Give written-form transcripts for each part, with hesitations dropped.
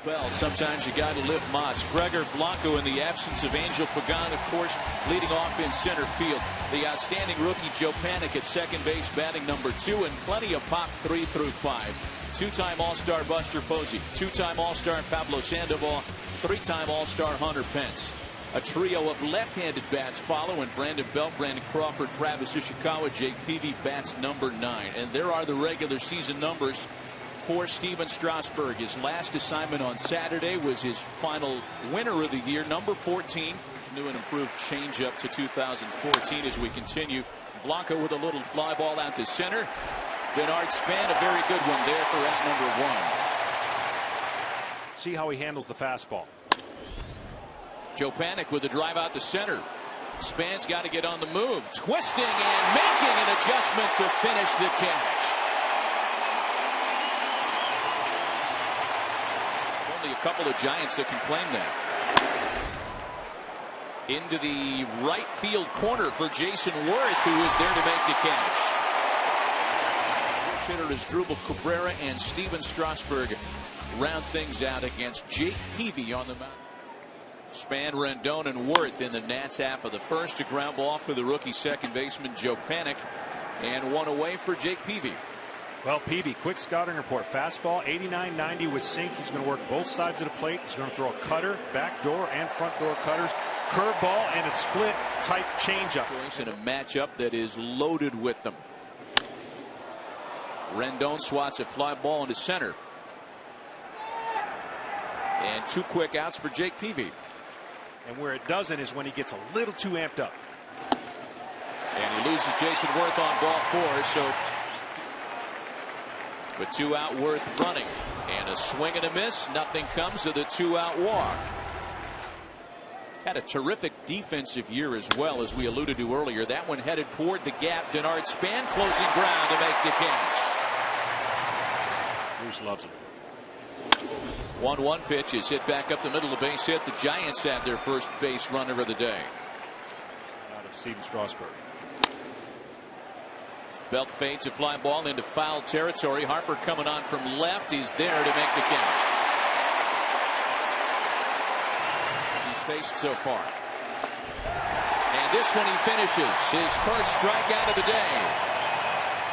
Bell. Sometimes you got to lift Moss. Gregor Blanco in the absence of Angel Pagan, of course, leading off in center field. The outstanding rookie Joe Panik at second base, batting number 2, and plenty of pop 3 through 5. Two-time All-Star Buster Posey, two-time All-Star Pablo Sandoval, three-time All-Star Hunter Pence. A trio of left-handed bats follow, and Brandon Belt, Brandon Crawford, Travis Ishikawa, Jake Peavy bats number 9. And there are the regular season numbers for Steven Strasburg. His last assignment on Saturday was his final winner of the year, number 14. New and improved changeup to 2014 as we continue. Blanco with a little fly ball out to center. Bernard Span, a very good one there for out number 1. See how he handles the fastball. Joe Panik with a drive out to center. Span's got to get on the move, twisting and making an adjustment to finish the catch. Only a couple of Giants that can claim that. Into the right field corner for Jason Worth, who is there to make the catch. Hitter is Drupal Cabrera, and Steven Strasburg round things out against Jake Peavy on the mound. Span, Rendon, and Worth in the Nats half of the first. A ground ball for the rookie second baseman Joe Panik, and one away for Jake Peavy. Well, Peavy, quick scouting report. Fastball 89-90 with sink. He's going to work both sides of the plate. He's going to throw a cutter, back door and front door cutters, curveball, and a split type changeup. In a matchup that is loaded with them. Rendon swats a fly ball into center. And 2 quick outs for Jake Peavy. And where it doesn't is when he gets a little too amped up. And he loses Jason Worth on ball 4. So with 2 out, Worth running. And a swing and a miss. Nothing comes of the 2-out walk. Had a terrific defensive year as well, as we alluded to earlier. That one headed toward the gap. Bernard Span closing ground to make the catch. Bruce loves him. 1-1 pitch is hit back up the middle of the base hit. The Giants have their first base runner of the day. Out of Steven Strasburg. Belt fades a fly ball into foul territory. Harper coming on from left. He's there to make the catch. He's faced so far. And this one he finishes. His first strikeout of the day.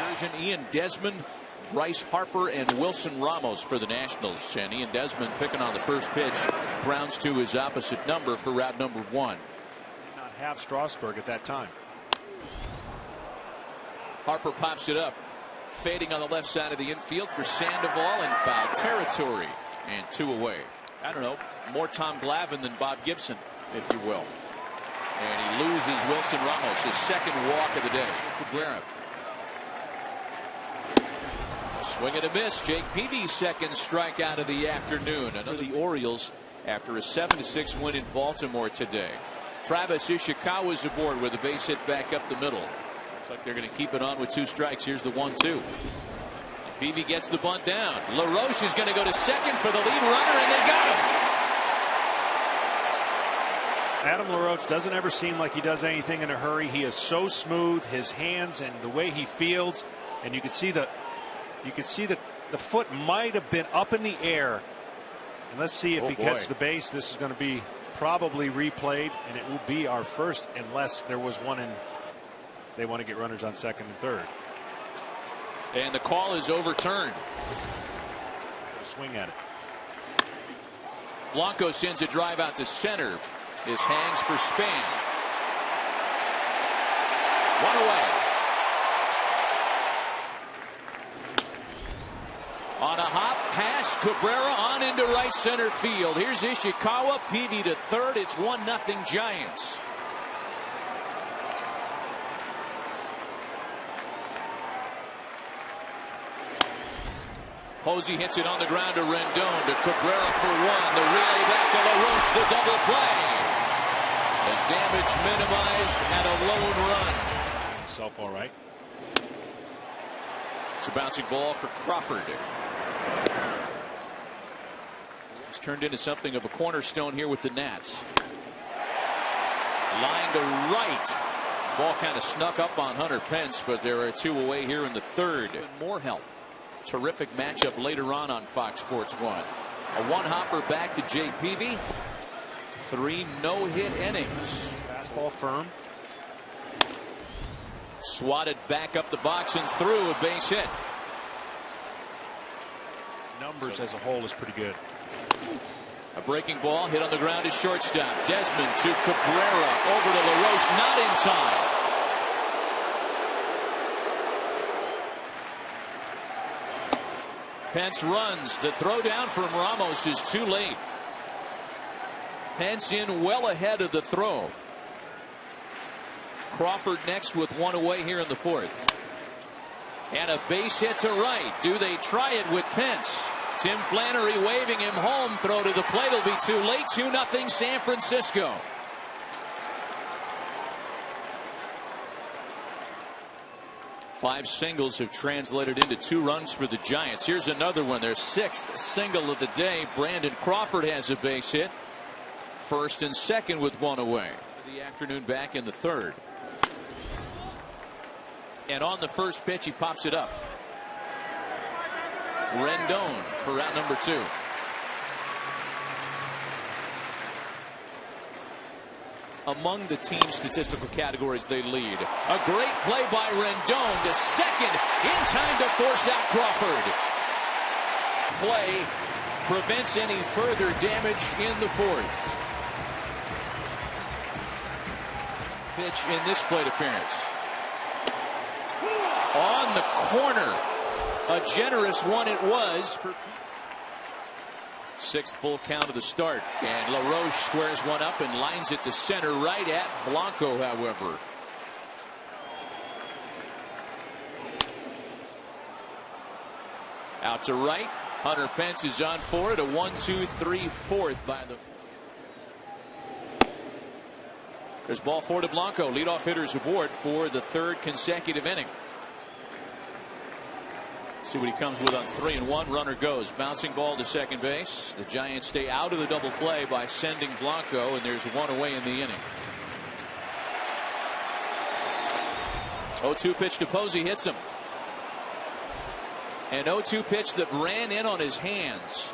Version Ian Desmond, Bryce Harper, and Wilson Ramos for the Nationals. And Ian Desmond picking on the first pitch. Grounds to his opposite number for route number 1. Did not have Strasburg at that time. Harper pops it up. Fading on the left side of the infield for Sandoval in foul territory. And 2 away. I don't know, more Tom Glavine than Bob Gibson, if you will. And he loses Wilson Ramos, his second walk of the day. Cabrera. A swing and a miss. Jake Peavy's second strikeout of the afternoon. Another the Orioles after a 7-6 win in Baltimore today. Travis Ishikawa's aboard with a base hit back up the middle. Looks like they're going to keep it on with 2 strikes. Here's the 1-2. Peavy gets the bunt down. LaRoche is going to go to second for the lead runner, and they got him. Adam LaRoche doesn't ever seem like he does anything in a hurry. He is so smooth, his hands and the way he fields, and you can see the foot might have been up in the air. And let's see if he gets the base. This is going to be probably replayed, and it will be our first unless there was one in. They want to get runners on second and third. And the call is overturned. Swing at it. Blanco sends a drive out to center. This hangs for Span. 1 away. On a hop pass, Cabrera on into right center field. Here's Ishikawa. Peavy to third. It's 1-0 Giants. Posey hits it on the ground to Rendon, to Cabrera for 1. The relay back to LaRoche, the double play. The damage minimized and a lone run. Self all right. It's a bouncing ball for Crawford. It's turned into something of a cornerstone here with the Nats. Line to right. Ball kind of snuck up on Hunter Pence, but there are 2 away here in the third. More help. Terrific matchup later on Fox Sports 1. A one hopper back to Jay Peavy. 3 no-hit innings. Fastball firm. Swatted back up the box and through, a base hit. Numbers as a whole is pretty good. A breaking ball hit on the ground to shortstop. Desmond to Cabrera, over to LaRoche, not in time. Pence runs. The throw down from Ramos is too late. Pence in well ahead of the throw. Crawford next with one away here in the 4th. And a base hit to right. Do they try it with Pence? Tim Flannery waving him home. Throw to the plate will be too late. 2-0 San Francisco. Five singles have translated into 2 runs for the Giants. Here's another one. Their 6th single of the day. Brandon Crawford has a base hit. First and second with one away. The afternoon back in the 3rd. And on the first pitch, he pops it up. Rendon for round number 2. Among the team statistical categories they lead. A great play by Rendon to second in time to force out Crawford. Play prevents any further damage in the 4th. Pitch in this plate appearance. On the corner. A generous one it was. 6th full count of the start. And LaRoche squares one up and lines it to center right at Blanco, however. Out to right. Hunter Pence is on for it. A 1-2-3-4th by the. There's ball 4 to Blanco. Leadoff hitters aboard for the 3rd consecutive inning. See what he comes with on 3-1. Runner goes. Bouncing ball to second base. The Giants stay out of the double play by sending Blanco, and there's one away in the inning. 0-2 pitch to Posey, hits him. An 0-2 pitch that ran in on his hands.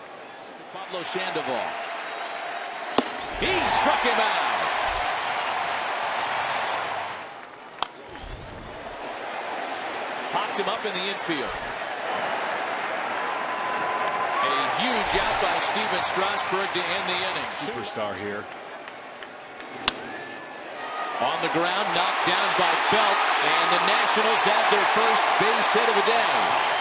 Pablo Sandoval. He struck him out. Popped him up in the infield. A huge out by Steven Strasburg to end the inning. Superstar here. On the ground, knocked down by Belt, and the Nationals have their first base hit of the day.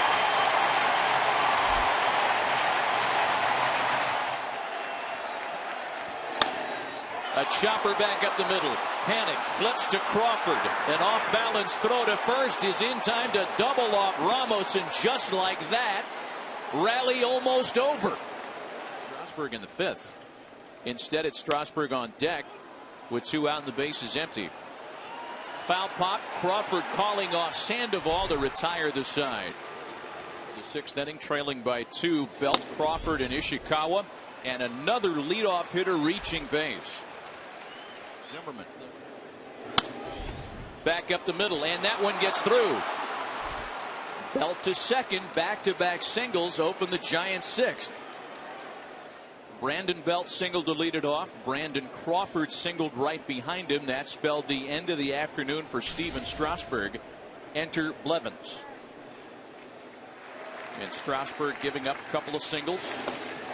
A chopper back up the middle. Panic flips to Crawford. An off-balance throw to first is in time to double off Ramos, and just like that, rally almost over. Strasburg in the 5th. Instead, it's Strasburg on deck with 2 out and the base is empty. Foul pop. Crawford calling off Sandoval to retire the side. The 6th inning, trailing by 2. Belt, Crawford, and Ishikawa, and another leadoff hitter reaching base. Zimmerman back up the middle, and that one gets through. Belt to second. Back-to-back singles open the Giants' 6th. Brandon Belt singled to lead it off. Brandon Crawford singled right behind him. That spelled the end of the afternoon for Steven Strasburg. Enter Blevins. And Strasburg giving up a couple of singles,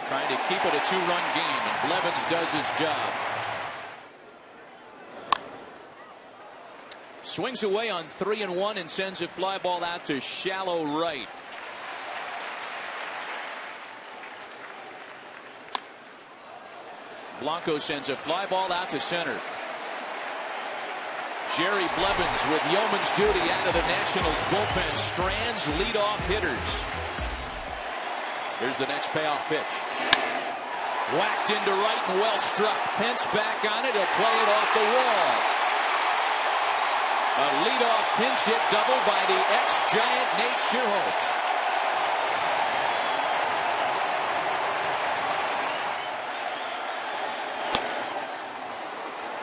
trying to keep it a 2-run game, and Blevins does his job. Swings away on 3-1 and sends a fly ball out to shallow right. Blanco sends a fly ball out to center. Jerry Blevins with yeoman's duty out of the Nationals bullpen strands leadoff hitters. Here's the next payoff pitch. Whacked into right and well struck. Pence back on it. He'll play it off the wall. A leadoff pinch hit double by the ex-Giant Nate Schierholtz.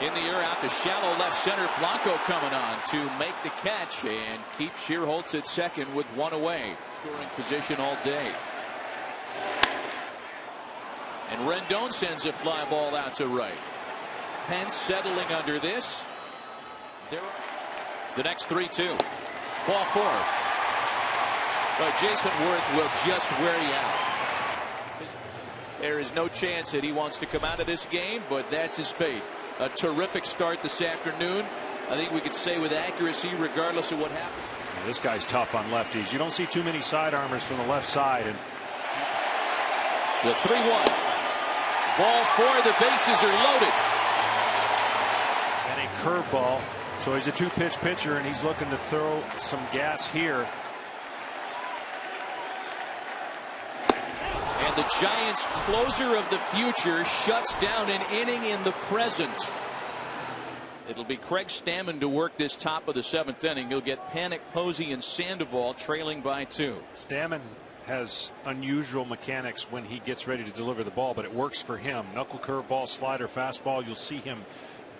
In the air out to shallow left center. Blanco coming on to make the catch and keep Schierholtz at second with one away. Scoring position all day. And Rendon sends a fly ball out to right. Pence settling under this. The next 3-2. Ball 4. But Jason Worth will just wear you out. There is no chance that he wants to come out of this game, but that's his fate. A terrific start this afternoon. I think we could say with accuracy, regardless of what happens. Yeah, this guy's tough on lefties. You don't see too many sidearmers from the left side. And the 3-1. Ball 4. The bases are loaded. And a curveball. So he's a 2-pitch pitcher, and he's looking to throw some gas here. And the Giants' closer of the future shuts down an inning in the present. It'll be Craig Stammen to work this top of the 7th inning. He'll get Panic, Posey, and Sandoval trailing by 2. Stammen has unusual mechanics when he gets ready to deliver the ball, but it works for him. Knuckle curveball, slider, fastball. You'll see him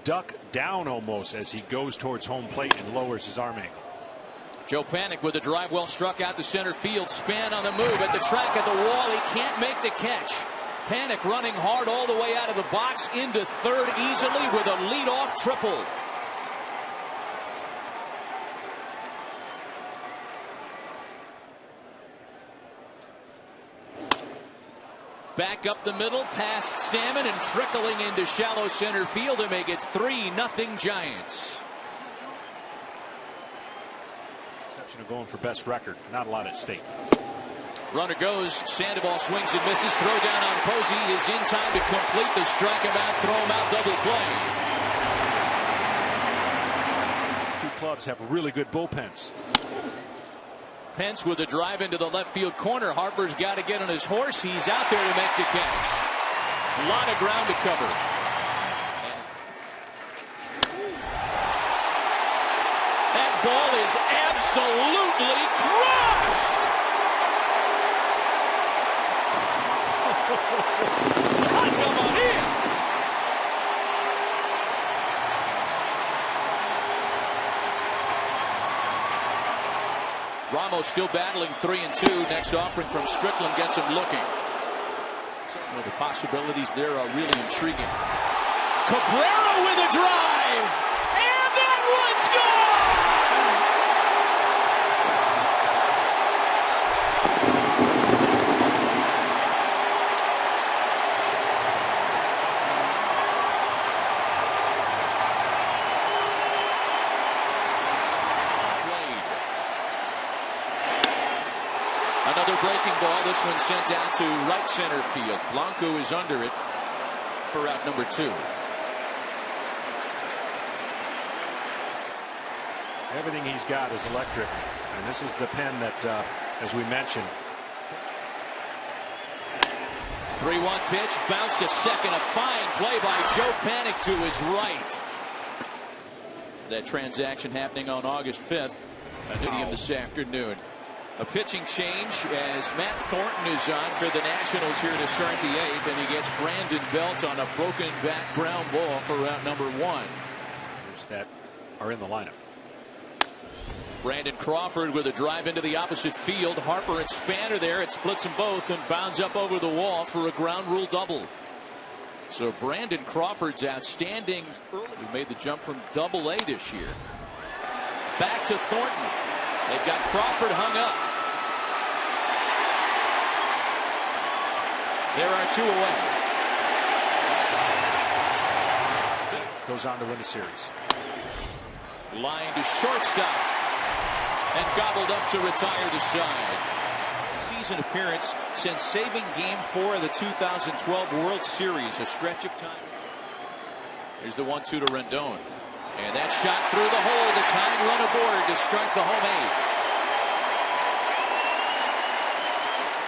duck down almost as he goes towards home plate and lowers his arm angle. Joe Panic with a drive well struck out to center field. Span on the move at the track at the wall. He can't make the catch. Panic running hard all the way out of the box into third easily with a leadoff triple. Back up the middle past Stammen and trickling into shallow center field to make it 3-0 Giants. Exception of going for best record. Not a lot at stake. Runner goes. Sandoval swings and misses. Throw down on Posey is in time to complete the strike him out, throw him out, double play. These two clubs have really good bullpens. Pence with a drive into the left field corner. Harper's got to get on his horse. He's out there to make the catch. A lot of ground to cover. That ball is absolutely crushed. Santa Maria. Ramos still battling 3-2. Next offering from Strickland gets him looking. Well, the possibilities there are really intriguing. Cabrera with a drive, and that one's gone. Another breaking ball. This one sent out to right center field. Blanco is under it for out number 2. Everything he's got is electric, and this is the pen that, as we mentioned. 3-1 pitch, bounced to second. A fine play by Joe Panic to his right. That transaction happening on August 5th. This afternoon. A pitching change as Matt Thornton is on for the Nationals here to start the 8th, and he gets Brandon Belt on a broken back ground ball for out number 1. That are in the lineup. Brandon Crawford with a drive into the opposite field. Harper and Spanner there. It splits them both and bounds up over the wall for a ground rule double. So Brandon Crawford's outstanding early. He made the jump from Double-A this year. Back to Thornton. They've got Crawford hung up. There are 2 away. Goes on to win the series. Line to shortstop and gobbled up to retire the side. Season appearance since saving Game 4 of the 2012 World Series. A stretch of time. Here's the 1-2 to Rendon. And that shot through the hole. The tying run aboard to start the home 8th.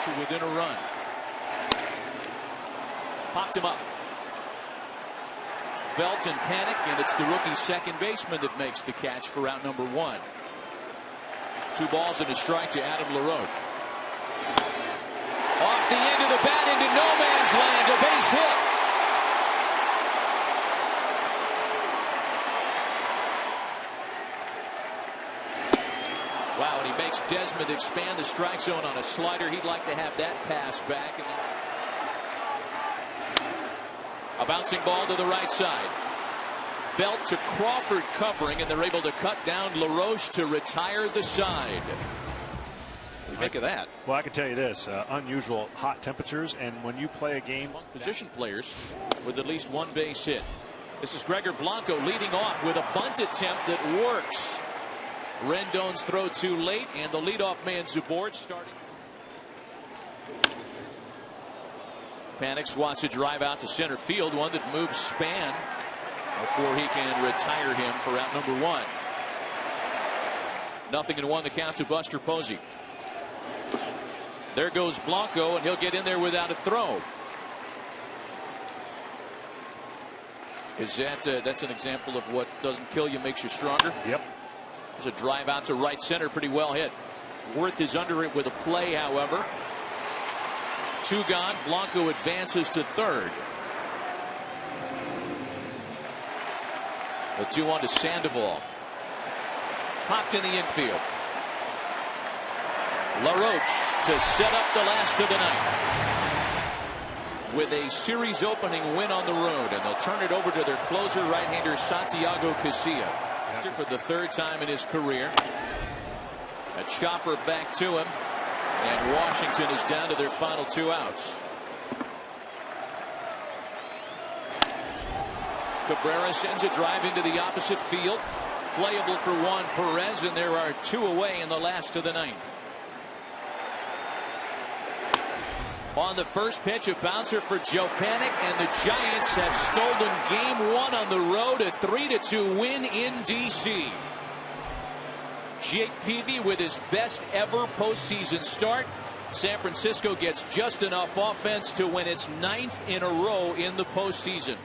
To within a run. Popped him up. Belt and Panic, and it's the rookie second baseman that makes the catch for out number 1. 2 balls and a strike to Adam LaRoche. Off the end of the bat into no man's land. A base hit. Wow, and he makes Desmond expand the strike zone on a slider. He'd like to have that pass back. And A bouncing ball to the right side. Belt to Crawford covering, and they're able to cut down LaRoche to retire the side. What do you make of that? Well, I can tell you this, unusual hot temperatures, and when you play a game. Position players with at least one base hit. This is Gregor Blanco leading off with a bunt attempt that works. Rendon's throw too late, and the leadoff man's aboard starting. Panik swats a drive out to center field, one that moves Span before he can retire him for out number 1. 0-1 the count to Buster Posey. There goes Blanco, and he'll get in there without a throw. Is that's an example of what doesn't kill you makes you stronger? Yep. There's a drive out to right center, pretty well hit. Worth is under it with a play, however. 2 gone. Blanco advances to third. The 2-1 to Sandoval. Popped in the infield. LaRoche to set up the last of the ninth. With a series opening win on the road, and they'll turn it over to their closer, right-hander Santiago Casilla. For the 3rd time in his career. A chopper back to him, and Washington is down to their final 2 outs. Cabrera sends a drive into the opposite field. Playable for Juan Perez, and there are 2 away in the last of the 9th. On the first pitch, a bouncer for Joe Panik, and the Giants have stolen game 1 on the road, a 3-2 win in D.C. Jake Peavy with his best ever postseason start. San Francisco gets just enough offense to win its 9th in a row in the postseason.